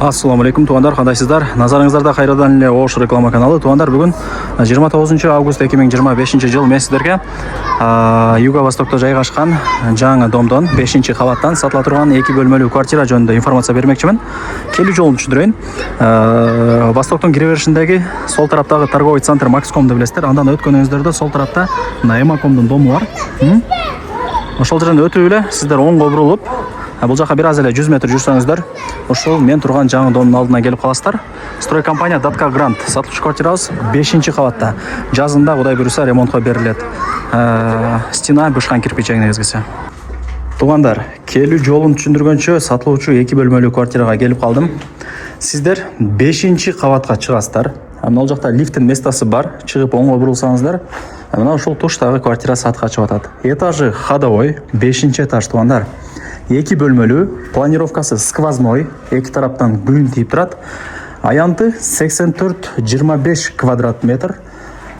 Ассаламу алейкум, туғандар, қандайсыздар? Назарыңыздарда қайрадан эле Ош реклама каналы. Туғандар, бүгін 29 август 2025 жыл мен сіздерге Юго-Востокта жайғашқан жаңы домдон 5-ші қабаттан сатыла тұрған 2 бөлмелүү квартира жөнүндө информация бермекчимин. Келүү жолун түшүндүрөйүн. Востоктун киреберишиндеги сол тараптагы торговый центр Макскомду билесиздер. Андан өткөнүңүздөрдө сол тарапта Эмакомдун дому бар. Ошол жерден өтүп эле сиздер оңго бурулуп, бул жака бир аз эле 100 метр жүрсөңүздөр, ошол мен турган жаңы домдун алдына келип каласыздар. Строй компания Датка Грант сатылыш квартирабыз 5-ші кабатта. Жазында Кудай буйруса ремонтко берилет. Стена бышкан кирпич негизгиси. Тугандар, келүү жолун түшүндүргөнчө сатылуучу 2 бөлмөлүү квартирага келип калдым. Сиздер 5-ші кабатка чыгасыздар. Мына жакта лифттин местасы бар. Чыгып оңго бурулсаңыздар, мына ушул туштагы квартира сатка чыгып атат. Этажы ходовой, 5-ші этаж тугандар. 2 бөлмөлүү, планировкасы сквозной, эки тараптан күн тийип турат. Аянты 84-25 квадрат метр.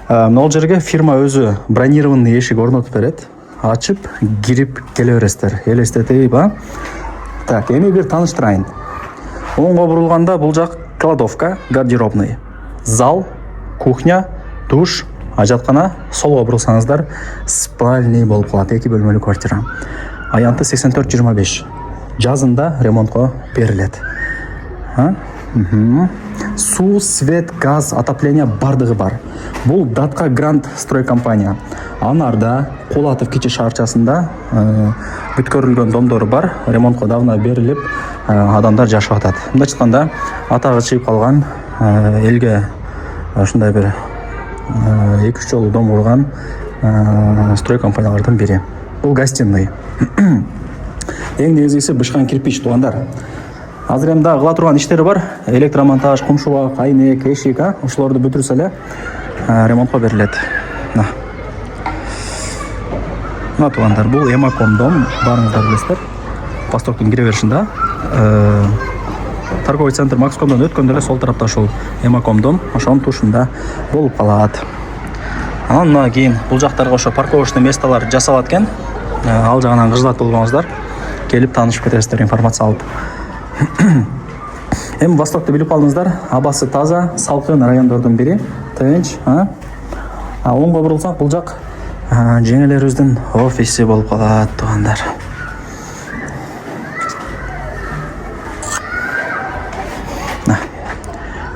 Мына жерге фирма өзү бронированный эшик орнотуп берет. Ачып, кирип келе бересиздер. Элестетейби, Так, эми бир тааныштырайын. Оңго бурулганда бул жак кладовка, гардеробный, зал, кухня, душ, ажаткана. Солго бурулсаңыздар, спальный болуп калат. 2 бөлмөлүү квартира. Аянты 84-25. Жазында ремонтко берилет. Суу, свет, газ, отопление бардыгы бар. Бул Датка Грант строй компания. Анарда, Кулатов кичи шаарчасында бүткөрүлгөн домдору бар. Ремонтко давно берилип, адамдар жашап атат. Мындайча айтканда, атагы чыгып калган элге ушундай бир 2-3 жолу дом курган строй компаниялардын бири. Бул гостиный. Эң негизгиси бышкан кирпич тугандар. Азыр эми да кыла турган иштери бар. Электромонтаж, кумшубак, айнек, эшик, ошолорду бүтүрсө эле ремонтко берилет. Мына тугандар, бул Эмаком дом, барыңыздар билесиздер. Востоктун кире беришинде. Торговый центр Макскомдон өткөндө эле сол тарапта ошол Эмаком дом, ошонун тушунда болуп калат. Андан кийин бул жактарга ошо парковочный месталар жасалат экен. Ал жагынан кыжылат болгоңуздар, келип таанышып кетесиздер информация алып. Эми Востокто билип калдыңыздар, абасы таза, салкын райондордун бири, тынч, оңго бурулсак бул жак жеңелерибиздин офиси болуп калат тугандар.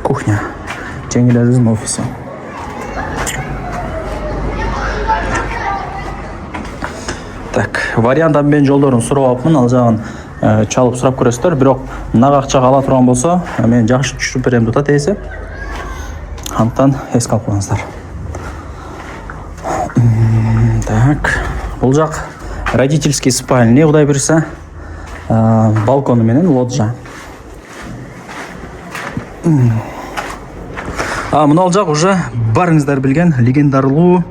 Кухня, жеңелерибиздин офиси. Так, вариант мен жолдорун сурап алыпмын, ал жагын чалып сурап көрөсүздөр. Бирок нага акчага ала турган болсо, мен жакшы түшүрүп берем деп атат эсе. Антан эске алып коюңуздар. Так, бул жак родительский спальня, Кудай буйруса, балкону менен лоджия. Мына жак уже барыңыздар билген легендарлуу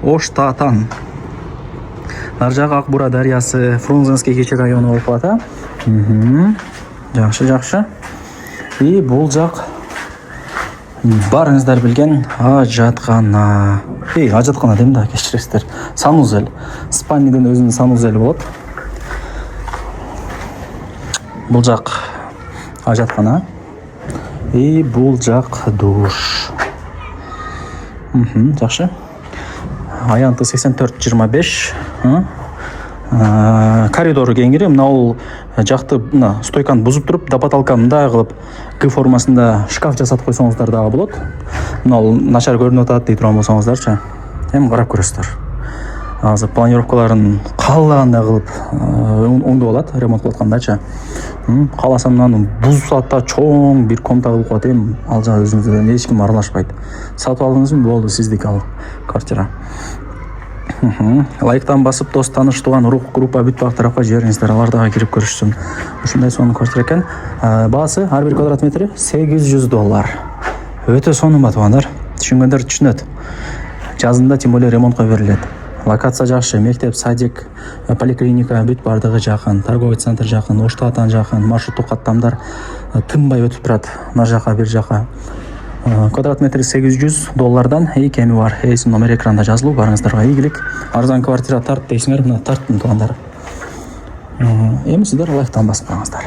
Ош Таатан. Ар жагы Акбура дарыясы, Фрунзенский кечи району болуп калат. Жакшы. И бул жак барыңыздар билген ажаткана. Ажаткана дейм да, кечиресиздер. Санузел. Спальниден өзүнүн санузели болот. Бул жак ажаткана. И бул жак душ. Жакшы. Аянты 84-25. Коридору кеңири. Мына ол жакты стойканы бузуп туруп, да потолка мындай кылып Г формасында шкаф жасатып койсоңуздар дагы болот. Мына ол начар көрүнүп атат дей турган болсоңуздарчы. Эми карап көрөсүздөр. Азыр планировкаларын каалагандай кылып оңдоп алат, ремонт кылып аткандачы. Кааласам мынаны бузсат да чоң бир комната кылып коет. Эми ал жагы өзүңүздөн эч ким аралашпайт. Сатып алдыңызбы, болду, сиздики ал квартира. Лайктан басып, дос, тааныш, тууган, урук, группа бүт бак тарапка жибериңиздер, алар дагы кирип көрүшсүн. Ушундай сонун квартира экен. Баасы ар бир квадрат метри $800. Өтө сонун туугандар. Түшүнгөндөр түшүнөт. Жазында тем более ремонтко берилет. Локация жакшы, мектеп, садик, поликлиника бүт бардыгы жакын, торговый центр жакын, Ош Таатан жакын, маршруттук каттамдар тынбай өтүп турат. На жака, бир жака. Квадрат метри $800, эки эми бар. Эсин номер экранда жазылуу, барыңыздарга ийгилик. Арзан квартира тарт дейсиңер, мына тарттым туугандар. Эми сиздер лайктан басып коюңуздар.